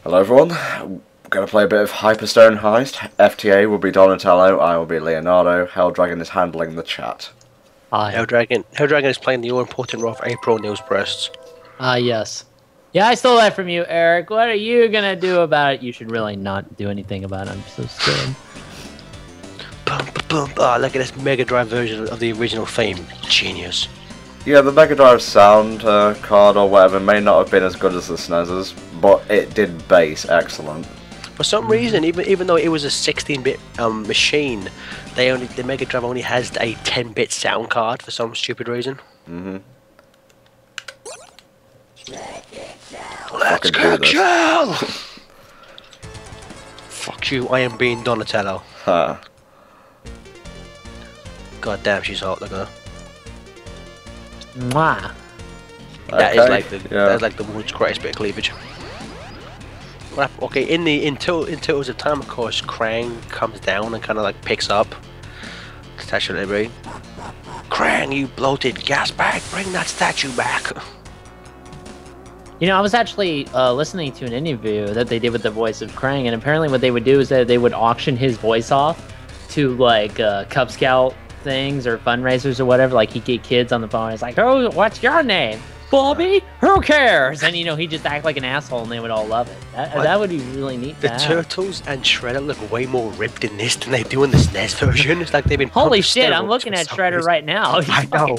Hello everyone, we're going to play a bit of Hyperstone Heist. FTA will be Donatello, I will be Leonardo, Helldragon is handling the chat. Hi. Helldragon is playing the all-important role of April Neil's breasts. Yes. Yeah, I stole that from you, Eric. What are you gonna do about it? You should really not do anything about it. I'm so scared. Look at this Mega Drive version of the original theme. Genius. Yeah, the Mega Drive sound card or whatever may not have been as good as the SNES's, but it did bass excellent. For some reason, even though it was a 16-bit machine, the Mega Drive only has a 10-bit sound card for some stupid reason. Let's kick shell! Fuck you! I am being Donatello. Huh. God damn, she's hot. Look at her. Mwah. That is like the world's greatest bit of cleavage. Okay, in Turtles of Time, of course, Krang comes down and kind of like picks up Statue of Liberty. Krang, you bloated gas bag, bring that statue back. You know, I was actually listening to an interview that they did with the voice of Krang, and apparently what they would do is that they would auction his voice off to like Cub Scout things or fundraisers or whatever. Like he'd get kids on the phone. It's like, oh, what's your name? Bobby? Who cares? And you know, he'd just act like an asshole, and they would all love it. That would be really neat. The Turtles and Shredder look way more ripped in this than they do in the SNES version. It's like they've been. Holy shit! I'm looking at Shredder right now. I know.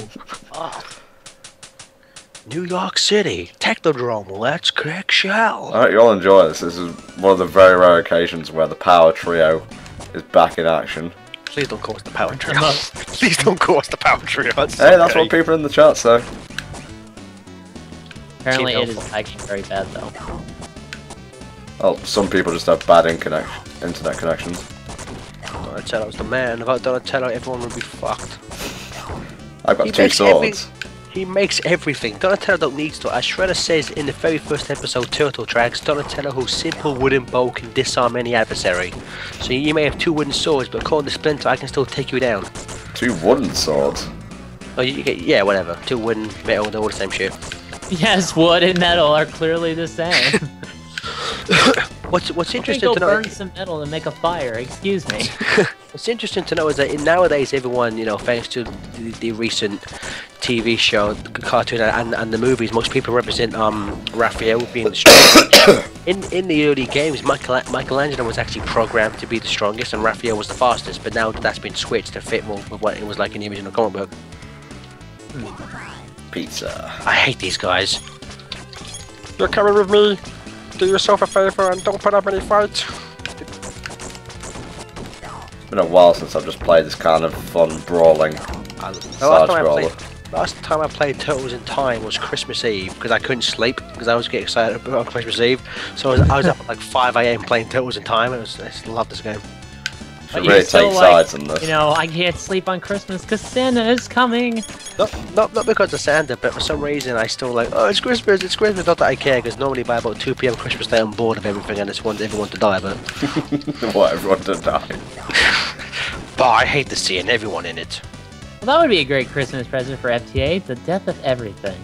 New York City, Technodrome, let's kick shell. Alright, you'll enjoy this. This is one of the very rare occasions where the Power Trio is back in action. Please don't call us the Power Trio. Please don't call us the Power Trio. Hey, that's what people in the chat say. Apparently it is lagging very bad though. Well, some people just have bad internet connections. Donatello's the man. Without Donatello, everyone would be fucked. I've got two swords. He makes everything. Donatello don't need to. As Shredder says in the very first episode, Turtle Tracks, Donatello, whose simple wooden bow can disarm any adversary. So you may have two wooden swords, but according to Splinter, I can still take you down. Two wooden swords? Oh, yeah, whatever. Two wooden, metal, they're all the same shit. Yes, wood and metal are clearly the same. What's interesting go to know? Burn some metal and make a fire. Excuse me. What's interesting to know is that nowadays everyone, you know, thanks to the recent TV show, the cartoon, and the movies, most people represent Raphael being the strongest. in the early games, Michelangelo was actually programmed to be the strongest, and Raphael was the fastest. But now that's been switched to fit more with what it was like in the original comic book. Pizza. I hate these guys. You're coming with me. Do yourself a favor and don't put up any fights. It's been a while since I've just played this kind of fun brawling Last time I played Turtles in Time was Christmas Eve because I couldn't sleep because I was getting excited about Christmas Eve. So I was up at like 5 AM playing Turtles in Time. I just love this game. Should really take sides in this. You know, I can't sleep on Christmas because Santa is coming. Not because of Santa, but for some reason I still like, oh, it's Christmas, it's Christmas. Not that I care, because normally by about 2 PM Christmas Day I'm bored of everything and just want everyone to die, but... Want everyone to die? But I hate the scene, everyone in it. Well, that would be a great Christmas present for FTA, the death of everything.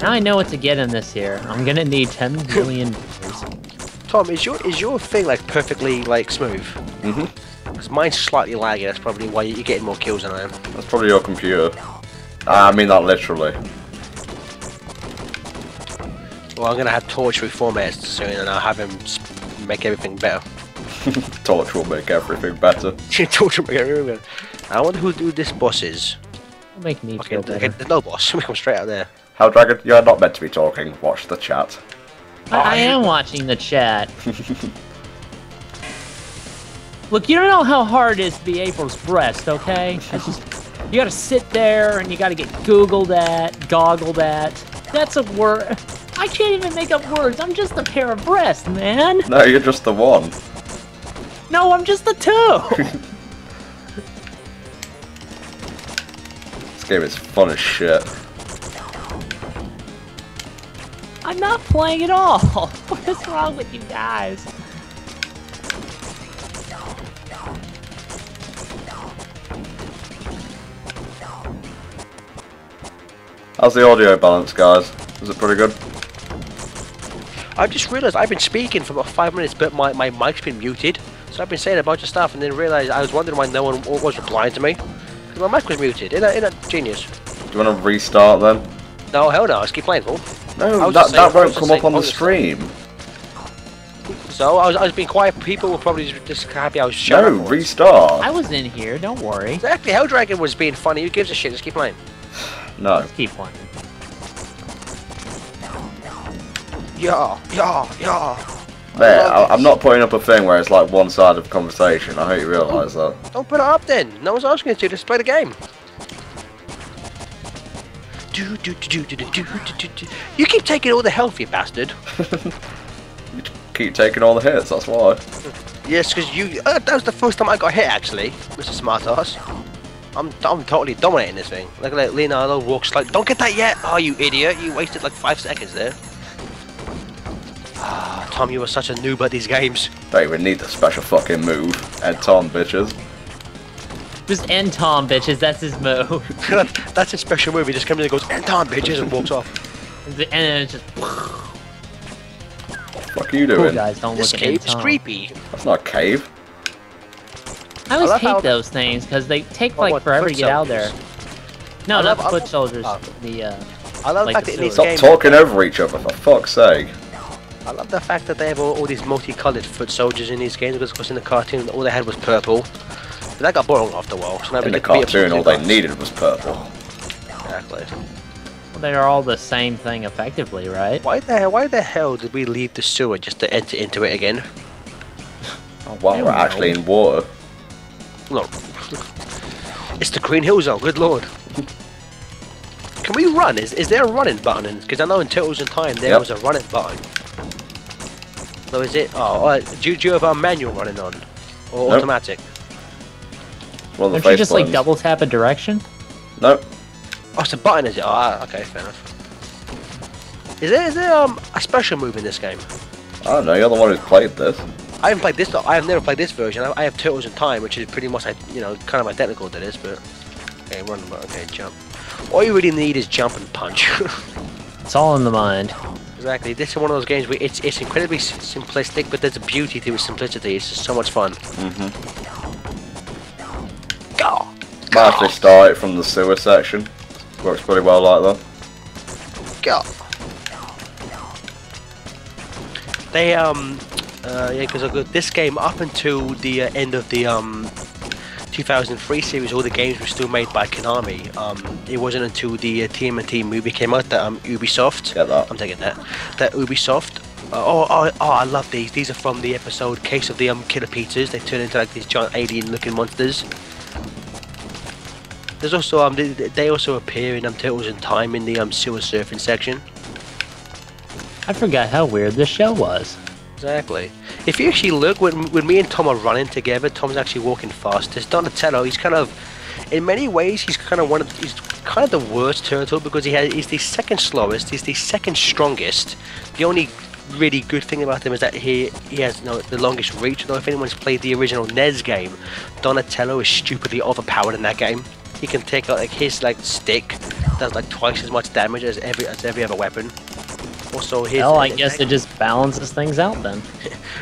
Now I know what to get in this here. I'm gonna need 10 million dollars. Tom, is your thing like perfectly like smooth? Because mine's slightly laggy. That's probably why you're getting more kills than I am. That's probably your computer. I mean that literally. Well, I'm gonna have Torch reformat soon, and I'll have him make everything better. Torch will make everything better. Torch will make everything better. I wonder who this boss is. It'll make me Okay, feel better. there's no boss. We come straight out there. Helldragon, you're not meant to be talking. Watch the chat. I am watching the chat. Look, you don't know how hard it is to be April's breast, okay? You gotta sit there and you gotta get goggled at. That's a word. I can't even make up words. I'm just a pair of breasts, man. No, you're just the one. No, I'm just the two. This game is fun as shit. I'm not playing at all. What is wrong with you guys? How's the audio balance, guys? Is it pretty good? I've just realised I've been speaking for about 5 minutes, but my mic's been muted. So I've been saying a bunch of stuff, and then realised I was wondering why no one was replying to me. Because my mic was muted. Isn't that genius? Do you want to restart then? No, hell no. Let's keep playing, Paul. No, that won't come up on the stream. So I was being quiet. People were probably just happy I was shouting. No, restart. I was in here, don't worry. Exactly. Helldragon was being funny. Who gives a shit? Just keep playing. No. Let's keep playing. Yeah. There, I'm not putting up a thing where it's like one-sided conversation. I hope you realise that. Don't put it up then. No one's asking you to. Just play the game. You keep taking all the health, you bastard. You keep taking all the hits, that's why. Yes, because you. That was the first time I got hit, actually, Mr. Smartass. I'm totally dominating this thing. Look at Leonardo walks like. Don't get that yet! Oh, you idiot! You wasted like 5 seconds there. Ah, Tom, you were such a noob at these games. Don't even need the special fucking move. NTom, bitches. Just NTom, bitches, that's his move. That's a special move. He just comes in and goes, NTom, bitches, and walks off. And then it's just... What the fuck are you Cool doing? guys, don't This look at cave is NTom. creepy. That's not a cave. I always love how- hate those things, because they take Oh, like what, forever to foot get out there. soldiers? No, I not love- the foot soldiers, oh. the, I love like the fact the that in this Stop game, talking over each other, for fuck's sake. I love the fact that they have all these multicolored foot soldiers in these games, because of course in the cartoon all they had was purple. But that got boring after a while. So now In we the get to beat up cartoon, some all they guys. needed was purple. Exactly. well, they're all the same thing effectively, right? Why the hell did we leave the sewer just to enter into it again? Oh wow, I we're don't actually know. in water. Look. It's the Green Hill Zone, good lord. Can we run? Is there a running button? Because I know in Turtles in Time there Yep. was a running button. So is it? Oh, do you have a manual running on? Or Nope. automatic? One of the Don't you face just like buttons. double tap a direction? Nope. Oh, it's a button, is it? Oh, okay, fair enough. Is there a special move in this game? I don't know, you're the one who's played this. I haven't played this. I have never played this version. I have Turtles in Time, which is pretty much, kind of identical to this. But okay, run, okay, jump. All you really need is jump and punch. It's all in the mind. Exactly. This is one of those games where it's incredibly simplistic, but there's a beauty to its simplicity. It's just so much fun. Go. Might actually start it from the sewer section. Works pretty well like that. Go. They yeah, because this game up until the end of the 2003 series, all the games were still made by Konami. It wasn't until the TMNT movie came out that Ubisoft. Get that. I'm taking that. That Ubisoft. I love these. These are from the episode Case of the Killer Pizzas. They turn into like these giant alien-looking monsters. There's also they also appear in Turtles in Time in the sewer surfing section. I forgot how weird this show was. Exactly. If you actually look, when me and Tom are running together, Tom's actually walking fastest. Donatello, he's kind of, in many ways, he's kind of the worst turtle because he's the second slowest, he's the second strongest. The only really good thing about him is that he has the longest reach. Though if anyone's played the original NES game, Donatello is stupidly overpowered in that game. He can take out like his stick, does like twice as much damage as every other weapon. Also, Well, I guess it just balances things out then.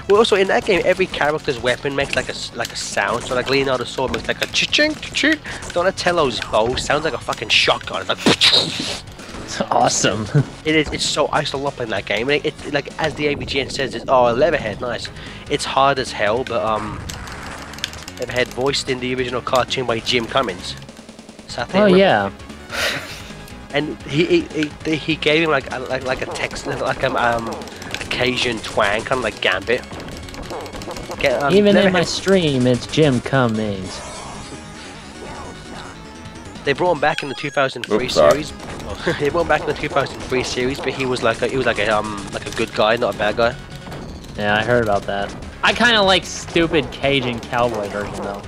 Well, also in that game, every character's weapon makes like a sound. So like Leonardo's sword makes like a ching ching. Donatello's bow sounds like a fucking shotgun. It's like It's awesome. it is. It's so I used to love playing that game. And it's like as the AVGN says, it's Leatherhead, nice. It's hard as hell, but Leatherhead voiced in the original cartoon by Jim Cummings. So I think Oh yeah. And he gave him like a text, like a Cajun twang, kind of like Gambit. Even in my stream, it's Jim Cummings. They brought him back in the 2003 series. They brought him back in the 2003 series, but he was like a good guy, not a bad guy. Yeah, I heard about that. I kind of like stupid Cajun cowboy version though.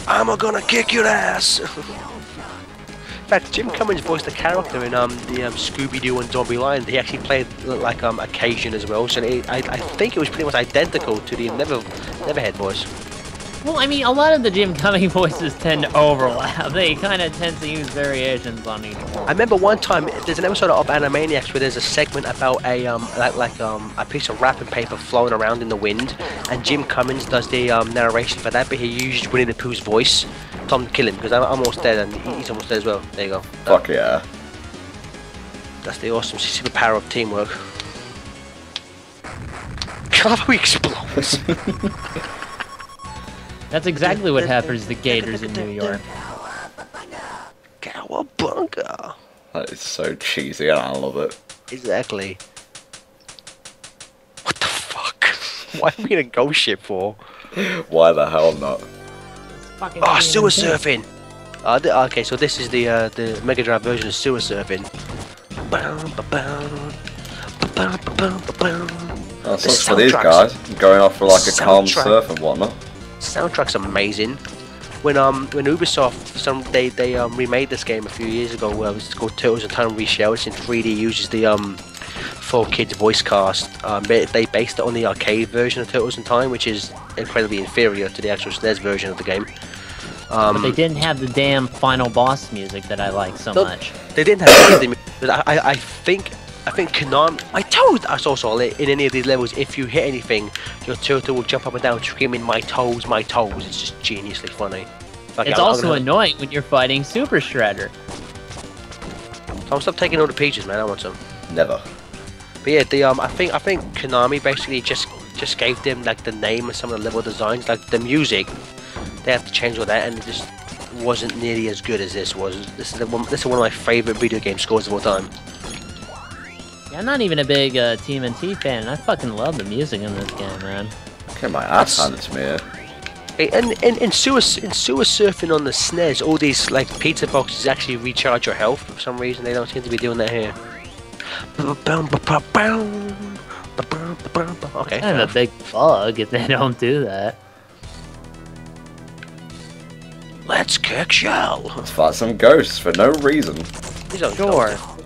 I'm gonna kick your ass. In fact, Jim Cummings voiced the character in the Scooby-Doo and Zombie Lion. He actually played like a Cajun as well, so I think it was pretty much identical to the Neverhead voice. Well, I mean, a lot of the Jim Cumming voices tend to overlap. They kind of tend to use variations on each one. I remember one time there's an episode of Animaniacs where there's a segment about a a piece of wrapping paper flowing around in the wind, and Jim Cummings does the narration for that, but he uses Winnie the Pooh's voice. Tom, kill him because I'm almost dead and he's almost dead as well. There you go. Fuck yeah. That's the awesome superpower of teamwork. God, how he explodes. That's exactly what happens to gators in New York. Cowabunga. That is so cheesy and I love it. Exactly. What the fuck? Why are we in a ghost ship for? Why the hell not? Oh, sewer surfing! Okay, so this is the Mega Drive version of sewer surfing. Oh, sucks for these guys, going off for like a calm surf and whatnot. Soundtrack's amazing. When Ubisoft they remade this game a few years ago. It's called Turtles in Time Reshell. It's in 3D. Uses the 4Kids voice cast. They based it on the arcade version of Turtles in Time, which is incredibly inferior to the actual SNES version of the game. But they didn't have the damn final boss music that I like so much. They didn't have anything. But I think Konami. I told us also in any of these levels, if you hit anything, your turtle will jump up and down screaming "My toes, my toes." It's just geniusly funny. It's also annoying when you're fighting Super Shredder. Tom, stop taking all the peaches, man. I want some. Never. But yeah, I think Konami basically just gave them like the name of some of the level designs, like the music. They have to change all that, and it just wasn't nearly as good as this was. This is one of my favorite video game scores of all time. Yeah, I'm not even a big TMNT fan, and I fucking love the music in this game, man. Get my ass handed to me here. Hey, and sewer surfing on the SNES, all these like pizza boxes actually recharge your health. For some reason, they don't seem to be doing that here. Okay. Kind of a big bug if they don't do that. Let's kick shell. Let's fight some ghosts for no reason.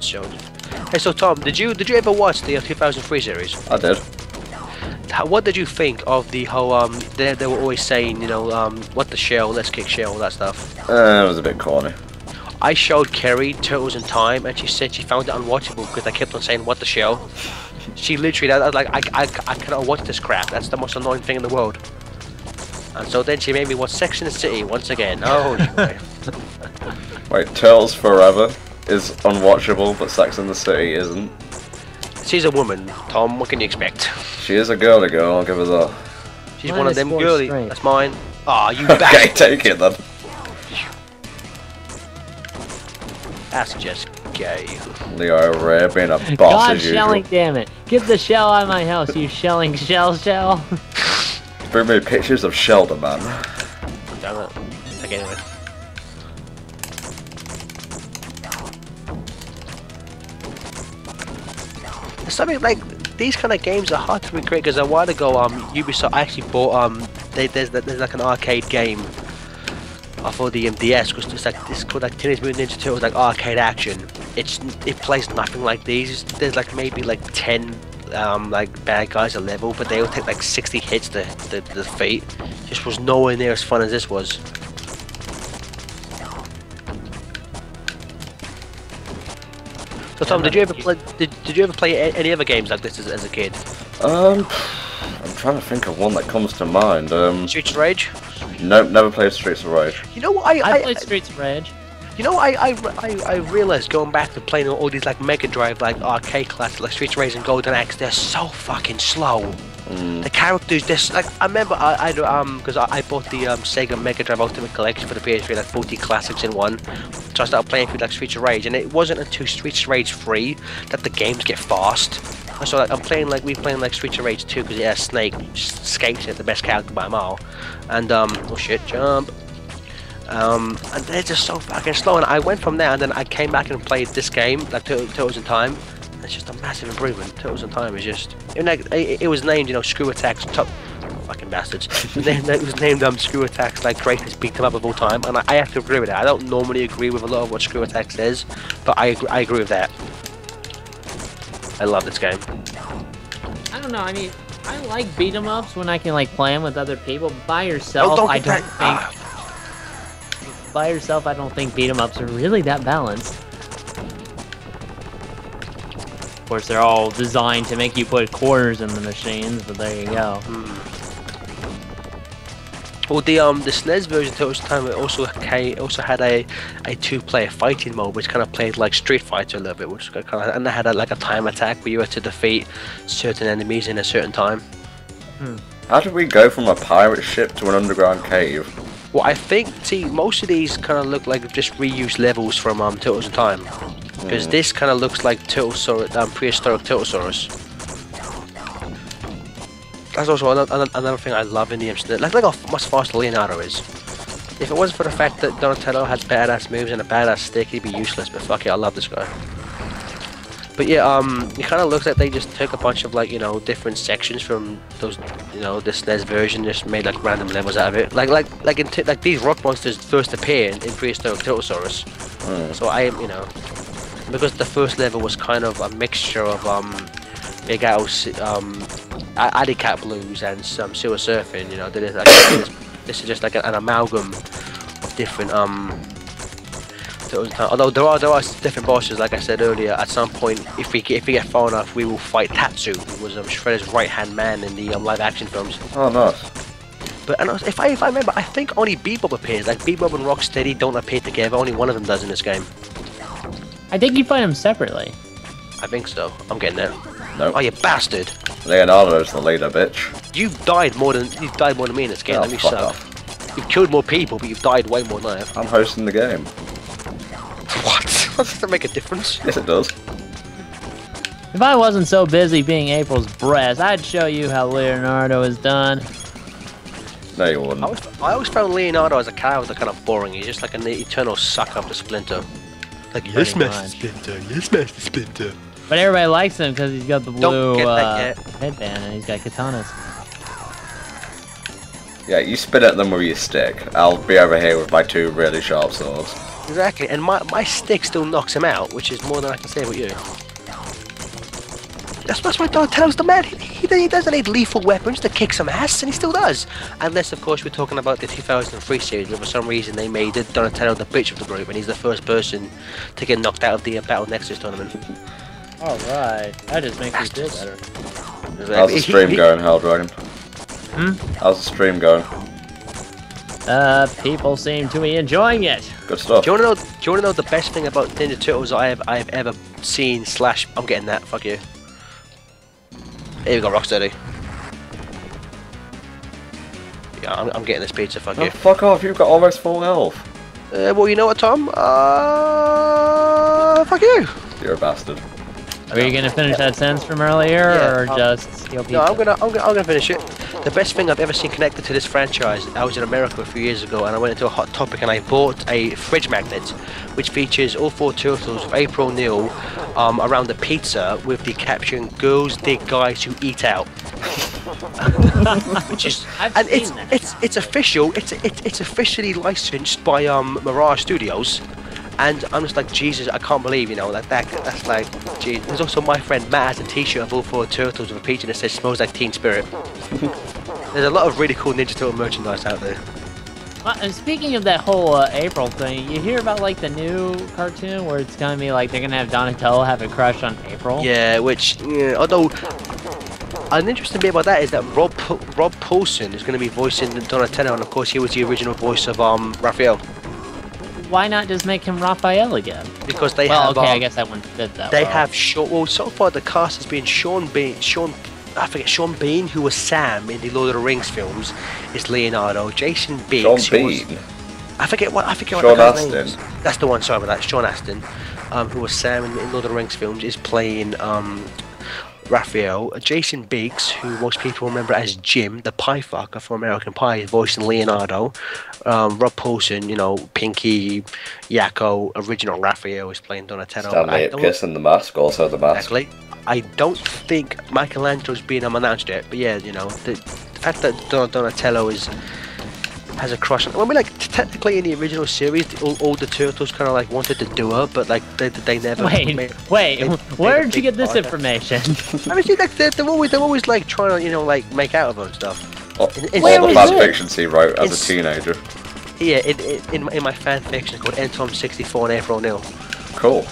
Sure. Hey, so Tom, did you ever watch the 2003 series? I did. What did you think of the whole they were always saying, you know, what the shell, let's kick shell, all that stuff? It was a bit corny. I showed Kerry Turtles in Time, and she said she found it unwatchable because I kept on saying what the shell. She literally, I was like, I cannot watch this crap. That's the most annoying thing in the world. And so then she made me watch Sex and the City once again. Oh, joy. Wait, Turtles Forever is unwatchable, but Sex and the City isn't. She's a woman, Tom. What can you expect? She is a girly girl, I'll give her that. She's Mine one of is them four girly. straight. That's mine. Ah, you Okay, bastard. take it then. That's just gay. Leo Ray being a boss God, as usual. shelling, damn it. Get the shell out of my house, you shelling shell. Bring me pictures of Sheldon, man. Damn it. Okay, anyway. Something like these kind of games are hard to recreate because a while ago, Ubisoft actually bought there's like an arcade game for the DS, because it's called like Teenage Mutant Ninja Turtles, like arcade action. It plays nothing like these. There's like maybe like 10 like bad guys a level, but they all take like 60 hits to defeat. Just was nowhere near as fun as this was. So Tom, did you ever play any other games like this as a kid? I'm trying to think of one that comes to mind. Streets of Rage? Nope, never played Streets of Rage. You know what? I played Streets of Rage. You know, I realized going back to playing all these like Mega Drive like arcade classics like Streets of Rage and Golden Axe, they're so fucking slow. The characters, this like I remember because I bought the Sega Mega Drive Ultimate Collection for the PS3, like 40 classics in one. So I started playing through like Streets of Rage, and it wasn't until Streets of Rage 3 that the games get fast. So like we're playing like Streets of Rage 2 because it has Snake, Skates is the best character by a mile, and oh shit, jump. And they're just so fucking slow, and I went from there and then I came back and played this game, like Turtles in Time. It's just a massive improvement. Turtles in Time is just, it was named, you know, Screw Attacks top, fucking bastards. It was named Screw Attacks, like greatest beat 'em up of all time, and I have to agree with that. I don't normally agree with a lot of what Screw Attacks says, but I agree with that. I love this game. I don't know, I mean, I like beat 'em ups when I can like play them with other people. By yourself, don't I get don't that- think. By yourself, I don't think beat 'em ups are really that balanced. Of course, they're all designed to make you put quarters in the machines, but there you go. Well, the SNES version Total Time also had a 2-player fighting mode, which kind of played like Street Fighter a little bit, which kind of, and they had like a time attack where you had to defeat certain enemies in a certain time. How did we go from a pirate ship to an underground cave? Well, I think, see, most of these kind of look like just reused levels from Turtles in Time, because this kind of looks like prehistoric Turtlesaurus. That's also another thing I love in the MCN. Like how much faster Leonardo is. If it wasn't for the fact that Donatello has badass moves and a badass stick, he'd be useless. But fuck it, I love this guy. But yeah, it kind of looks like they just took a bunch of like different sections from those this SNES version, just made like random levels out of it. Like these rock monsters first appear in prehistoric Turtlesaurus. So because the first level was kind of a mixture of Big Al's Alley Cat Blues and some sewer surfing, this is just like an amalgam of different although there are different bosses. Like I said earlier, at some point if we get far enough, we will fight Tatsu, who was Shredder's right hand man in the live action films. Oh, nice. But if I remember, I think only Bebop appears. Like Bebop and Rocksteady don't appear together. Only one of them does in this game. I think you fight them separately. I think so. I'm getting there. Nope. Oh, you bastard! Leonardo's the leader, bitch. You've died more than me in this game. Oh, Let me fuck suck. off. You've killed more people, but you've died way more than I have. I'm hosting the game. What? Does that make a difference? Yes, it does. If I wasn't so busy being April's breast, I'd show you how Leonardo is done. No, you wouldn't. I always found Leonardo as a character kind of boring. He's just like an eternal suck up to Splinter. Like, yes, Master Splinter. Yes, Master Splinter. But everybody likes him because he's got the blue Don't get that yet. headband and he's got katanas. Yeah, you spit at them with your stick. I'll be over here with my 2 really sharp swords. Exactly, and my stick still knocks him out, which is more than I can say about you. That's why Donatello's the man. He doesn't need lethal weapons to kick some ass, and he still does. Unless, of course, we're talking about the 2003 series, where for some reason they made Donatello the bitch of the group, and he's the first person to get knocked out of the Battle Nexus tournament. Alright, that just makes me feel better. Exactly. How's the stream going, Helldragon? How's the stream going? People seem to be enjoying it. Good stuff. Do you want to know the best thing about Ninja Turtles I have ever seen? I'm getting that. Fuck you. Here we go, Rocksteady. Yeah, I'm getting this pizza. Fuck Oh, you. fuck off! You've got almost full health. Well, you know what, Tom? Fuck you. You're a bastard. Are you gonna finish that sentence from earlier, or just steal pizza? No, I'm gonna finish it. The best thing I've ever seen connected to this franchise, I was in America a few years ago and I went into a Hot Topic and I bought a fridge magnet which features all 4 turtles of April O'Neil around the pizza with the caption "Girls dig guys who eat out." Which is it's official. It's officially licensed by Mirage Studios. And I'm just like, Jesus, I can't believe, that's like, geez. There's also my friend Matt has a t-shirt of all 4 turtles with a picture that says "Smells like Teen Spirit." There's a lot of really cool Ninja Turtle merchandise out there. Well, and speaking of that whole April thing, you hear about like the new cartoon where it's gonna be like they're gonna have Donatello have a crush on April? Yeah, although an interesting bit about that is that Rob Paulsen is going to be voicing Donatello, and of course he was the original voice of Raphael. Why not just make him Raphael again? Because they have. Okay, I guess that wouldn't fit that. They have Well, so far the cast has been Sean Bean, who was Sam in the Lord of the Rings films, is Leonardo. Jason Biggs. Sean Bean. I forget what Sean the guy's name Astin. is. That's the one. Sorry about that. Sean Astin, who was Sam in Lord of the Rings films, is playing Raphael. Jason Biggs, who most people remember as Jim, the pie fucker from American Pie, is voicing Leonardo. Rob Paulsen, Pinky, Yakko, original Raphael is playing Donatello. Stanley Ipkiss and the mask, also the mask. Exactly. I don't think Michelangelo's been announced yet, but yeah, the fact that Donatello is has a crush on. I mean, like technically in the original series, all the turtles kind of like wanted to do her, but like they never. Wait, where did you get this information? I mean, see, like they're always like trying to make out of her and stuff. All Where the was fan it? fictions he wrote as a teenager. Yeah, in my fan fiction called NTom 64 and April O'Neil. Cool.